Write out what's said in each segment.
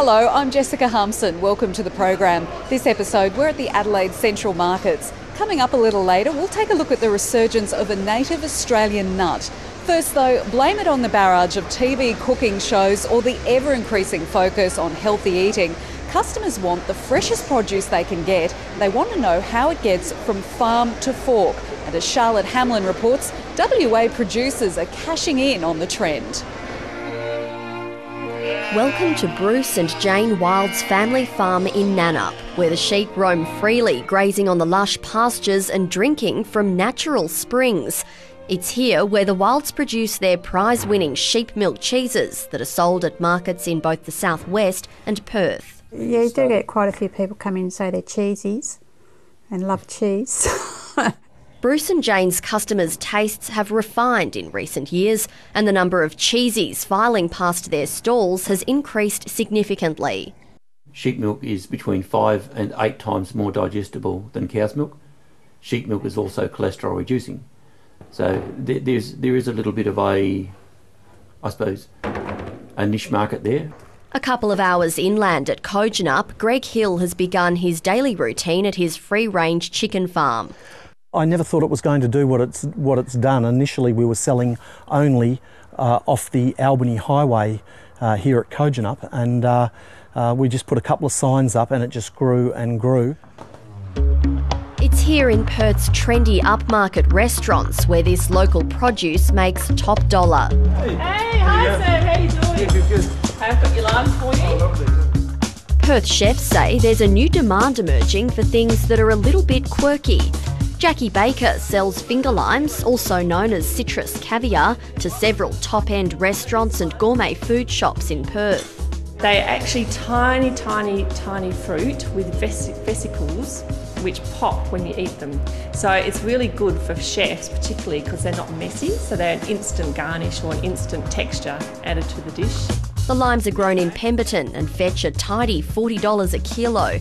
Hello, I'm Jessica Harmson. Welcome to the program. This episode, we're at the Adelaide Central Markets. Coming up a little later, we'll take a look at the resurgence of a native Australian nut. First though, blame it on the barrage of TV cooking shows or the ever-increasing focus on healthy eating. Customers want the freshest produce they can get. They want to know how it gets from farm to fork. And as Charlotte Hamlin reports, WA producers are cashing in on the trend. Welcome to Bruce and Jane Wild's family farm in Nannup, where the sheep roam freely, grazing on the lush pastures and drinking from natural springs. It's here where the Wilds produce their prize-winning sheep milk cheeses that are sold at markets in both the southwest and Perth. Yeah, you do get quite a few people come in and say they're cheesies and love cheese. Bruce and Jane's customers' tastes have refined in recent years, and the number of cheesies filing past their stalls has increased significantly. Sheep milk is between 5 and 8 times more digestible than cow's milk. Sheep milk is also cholesterol reducing. So there is a little bit of a niche market there. A couple of hours inland at Kojonup, Greg Hill has begun his daily routine at his free-range chicken farm. I never thought it was going to do what it's done. Initially we were selling only off the Albany Highway here at Kojonup, and we just put a couple of signs up and it just grew and grew. It's here in Perth's trendy upmarket restaurants where this local produce makes top dollar. Hey, hi Sam, how you doing? Good. I've got your lime for you. Lovely. Perth chefs say there's a new demand emerging for things that are a little bit quirky. Jackie Baker sells finger limes, also known as citrus caviar, to several top-end restaurants and gourmet food shops in Perth. They're actually tiny, tiny, tiny fruit with vesicles which pop when you eat them. So it's really good for chefs, particularly because they're not messy, so they're an instant garnish or an instant texture added to the dish. The limes are grown in Pemberton and fetch a tidy $40 a kilo.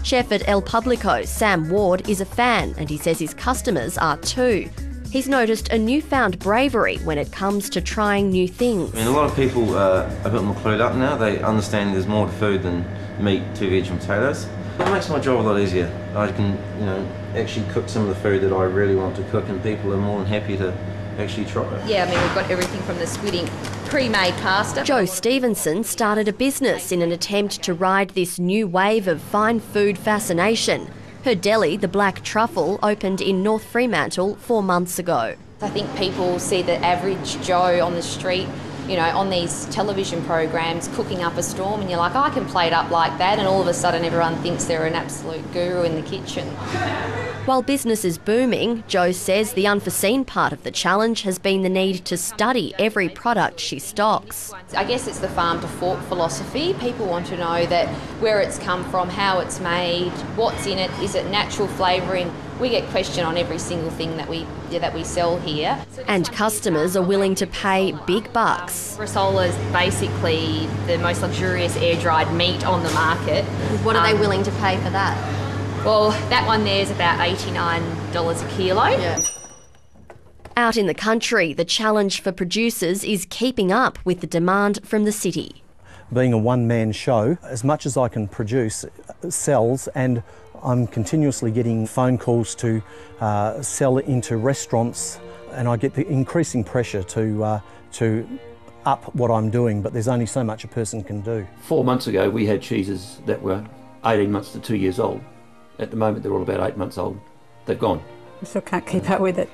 Chef at El Publico, Sam Ward, is a fan and he says his customers are too. He's noticed a newfound bravery when it comes to trying new things. I mean, a lot of people are a bit more clued up now. They understand there's more to food than meat, 2 veg and potatoes. It makes my job a lot easier. I can, actually cook some of the food that I really want to cook, and people are more than happy to actually try it. Yeah, I mean, we've got everything from the squidding pre-made pasta. Jo Stevenson started a business in an attempt to ride this new wave of fine food fascination. Her deli, the Black Truffle, opened in North Fremantle 4 months ago. I think people see the average Joe on the street, on these television programs cooking up a storm, and you're like, I can plate up like that, and all of a sudden everyone thinks they're an absolute guru in the kitchen. While business is booming, Jo says the unforeseen part of the challenge has been the need to study every product she stocks. I guess it's the farm to fork philosophy. People want to know that where it's come from, how it's made, what's in it, is it natural flavouring. We get questioned on every single thing that we sell here. And customers are willing to pay big bucks. Rissola is basically the most luxurious air-dried meat on the market. What are they willing to pay for that? Well, that one there is about $89 a kilo. Yeah. Out in the country, the challenge for producers is keeping up with the demand from the city. Being a one-man show, as much as I can produce sells, and I'm continuously getting phone calls to sell into restaurants, and I get the increasing pressure to up what I'm doing, but there's only so much a person can do. 4 months ago we had cheeses that were 18 months to 2 years old. At the moment they're all about 8 months old. They've gone. I still can't keep up with it.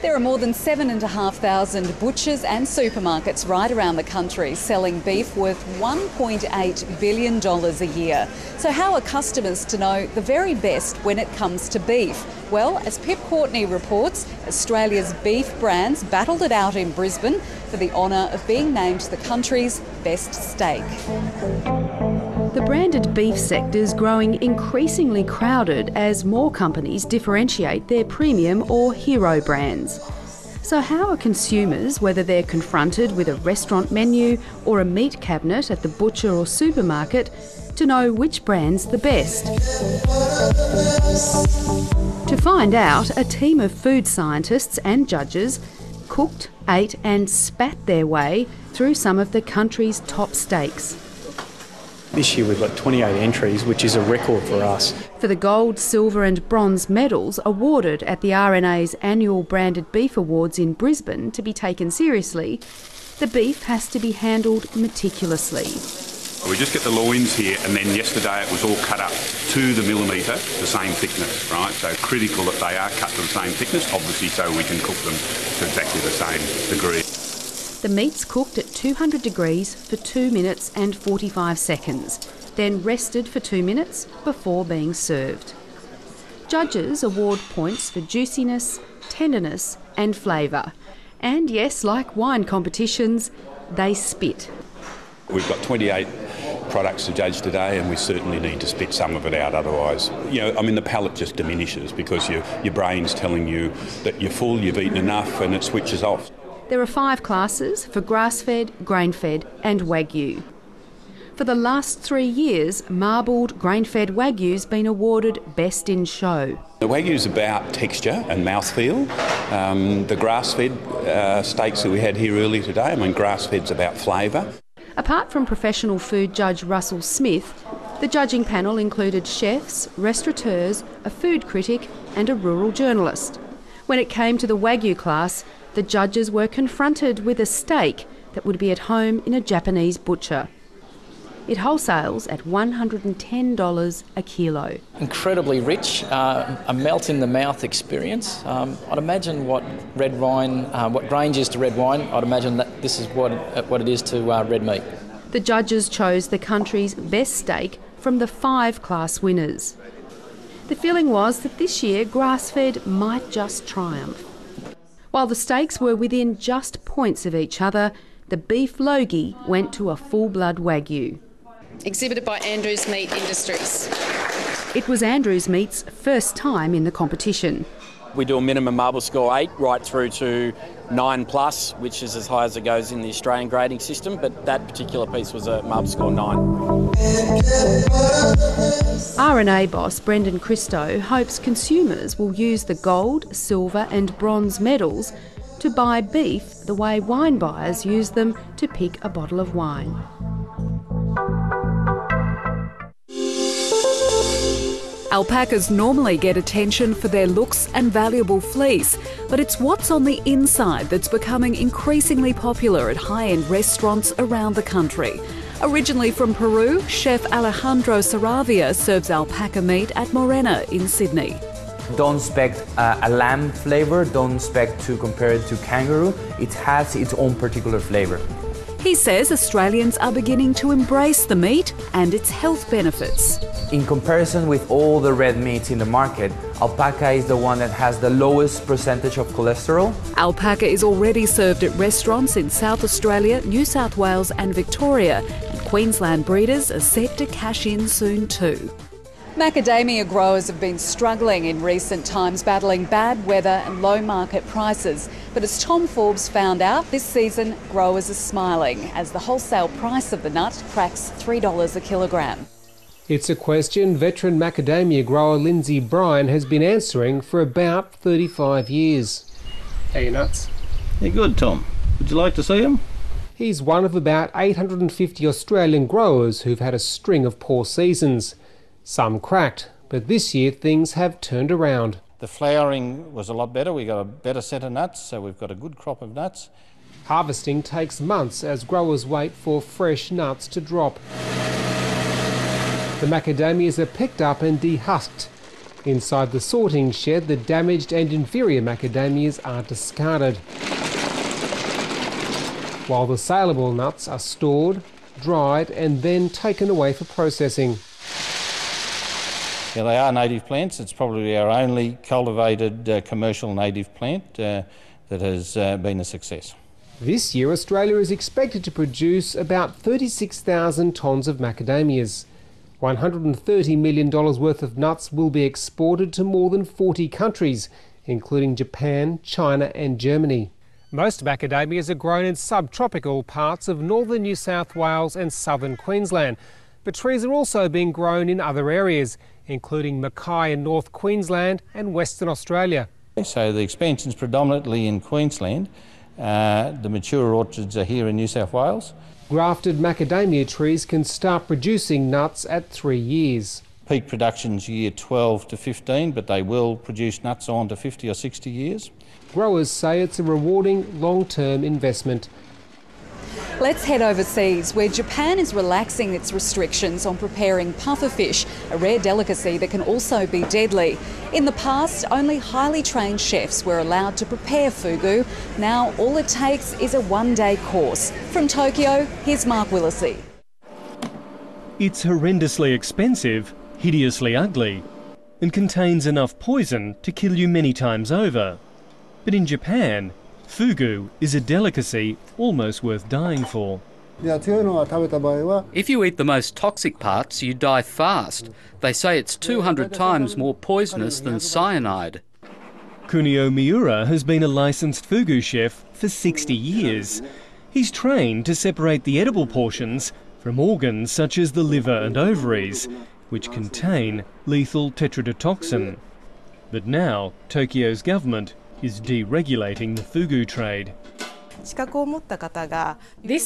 There are more than 7,500 butchers and supermarkets right around the country selling beef worth $1.8 billion a year. So how are customers to know the very best when it comes to beef? Well, as Pip Courtney reports, Australia's beef brands battled it out in Brisbane for the honour of being named the country's best steak. The branded beef sector is growing increasingly crowded as more companies differentiate their premium or hero brands. So how are consumers, whether they're confronted with a restaurant menu or a meat cabinet at the butcher or supermarket, to know which brand's the best? To find out, a team of food scientists and judges cooked, ate and spat their way through some of the country's top steaks. This year we've got 28 entries, which is a record for us. For the gold, silver and bronze medals awarded at the RNA's annual Branded Beef Awards in Brisbane to be taken seriously, the beef has to be handled meticulously. We just get the loins here, and then yesterday it was all cut up to the millimetre, the same thickness, right? So critical that they are cut to the same thickness, obviously, so we can cook them to exactly the same degree. The meat's cooked at 200 degrees for 2 minutes and 45 seconds, then rested for 2 minutes before being served. Judges award points for juiciness, tenderness and flavour. And yes, like wine competitions, they spit. We've got 28 products to judge today, and we certainly need to spit some of it out, otherwise, the palate just diminishes because your brain's telling you that you're full, you've eaten enough, and it switches off. There are 5 classes for grass-fed, grain-fed and Wagyu. For the last 3 years, marbled grain-fed Wagyu's been awarded Best in Show. The Wagyu's about texture and mouthfeel. The grass-fed steaks that we had here earlier today, grass-fed's about flavour. Apart from professional food judge Russell Smith, the judging panel included chefs, restaurateurs, a food critic and a rural journalist. When it came to the Wagyu class, the judges were confronted with a steak that would be at home in a Japanese butcher. It wholesales at $110 a kilo. Incredibly rich, a melt-in-the-mouth experience. I'd imagine what red wine, what Grange is to red wine, I'd imagine that this is what it is to red meat. The judges chose the country's best steak from the 5 class winners. The feeling was that this year grass-fed might just triumph. While the steaks were within just points of each other, the beef logie went to a full-blood Wagyu. Exhibited by Andrews Meat Industries. It was Andrews Meat's first time in the competition. We do a minimum marble score 8 right through to 9+, which is as high as it goes in the Australian grading system, but that particular piece was a marble score 9. RNA boss Brendan Christo hopes consumers will use the gold, silver and bronze medals to buy beef the way wine buyers use them to pick a bottle of wine. Alpacas normally get attention for their looks and valuable fleece, but it's what's on the inside that's becoming increasingly popular at high-end restaurants around the country. Originally from Peru, chef Alejandro Saravia serves alpaca meat at Morena in Sydney. Don't expect a lamb flavour, don't expect to compare it to kangaroo. It has its own particular flavour. He says Australians are beginning to embrace the meat and its health benefits. In comparison with all the red meats in the market, alpaca is the one that has the lowest percentage of cholesterol. Alpaca is already served at restaurants in South Australia, New South Wales and Victoria, and Queensland breeders are set to cash in soon too. Macadamia growers have been struggling in recent times, battling bad weather and low market prices. But as Tom Forbes found out, this season growers are smiling as the wholesale price of the nut cracks $3 a kilogram. It's a question veteran macadamia grower Lindsay Bryan has been answering for about 35 years. How are your nuts? They're good, Tom. Would you like to see them? He's one of about 850 Australian growers who've had a string of poor seasons. Some cracked, but this year things have turned around. The flowering was a lot better. We got a better set of nuts, so we've got a good crop of nuts. Harvesting takes months as growers wait for fresh nuts to drop. The macadamias are picked up and dehusked. Inside the sorting shed, the damaged and inferior macadamias are discarded, while the saleable nuts are stored, dried and then taken away for processing. Yeah, they are native plants. It's probably our only cultivated commercial native plant that has been a success. This year, Australia is expected to produce about 36,000 tonnes of macadamias. $130 million worth of nuts will be exported to more than 40 countries, including Japan, China and Germany. Most macadamias are grown in subtropical parts of northern New South Wales and southern Queensland, but trees are also being grown in other areas, including Mackay in North Queensland and Western Australia. So the expansion's predominantly in Queensland, The mature orchards are here in New South Wales. Grafted macadamia trees can start producing nuts at 3 years. Peak production's year 12 to 15, but they will produce nuts on to 50 or 60 years. Growers say it's a rewarding long-term investment. Let's head overseas, where Japan is relaxing its restrictions on preparing pufferfish, a rare delicacy that can also be deadly. In the past, only highly trained chefs were allowed to prepare fugu. Now all it takes is a one-day course. From Tokyo, here's Mark Willisey. It's horrendously expensive, hideously ugly, and contains enough poison to kill you many times over. But in Japan, fugu is a delicacy almost worth dying for. If you eat the most toxic parts, you die fast. They say it's 200 times more poisonous than cyanide. Kunio Miura has been a licensed fugu chef for 60 years. He's trained to separate the edible portions from organs such as the liver and ovaries, which contain lethal tetrodotoxin. But now, Tokyo's government is deregulating the fugu trade. This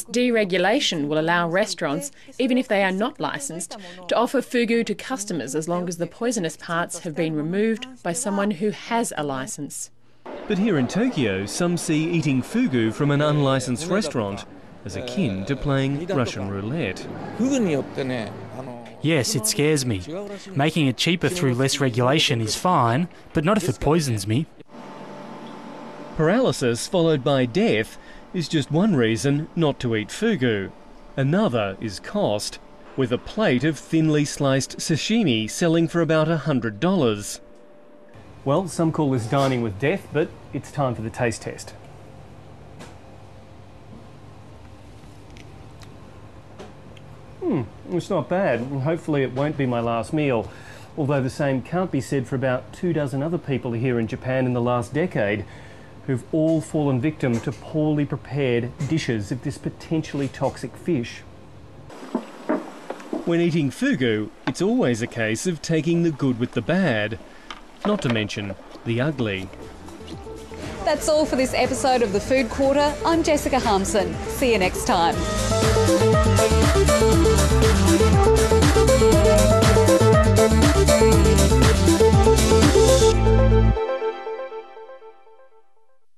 deregulation will allow restaurants, even if they are not licensed, to offer fugu to customers as long as the poisonous parts have been removed by someone who has a licence. But here in Tokyo, some see eating fugu from an unlicensed restaurant as akin to playing Russian roulette. Yes, it scares me. Making it cheaper through less regulation is fine, but not if it poisons me. Paralysis followed by death is just one reason not to eat fugu. Another is cost, with a plate of thinly sliced sashimi selling for about $100. Well, some call this dining with death, but it's time for the taste test. It's not bad. Hopefully it won't be my last meal, although the same can't be said for about 24 other people here in Japan in the last decade, who've all fallen victim to poorly prepared dishes of this potentially toxic fish. When eating fugu, it's always a case of taking the good with the bad, not to mention the ugly. That's all for this episode of The Food Quarter. I'm Jessica Harmson. See you next time.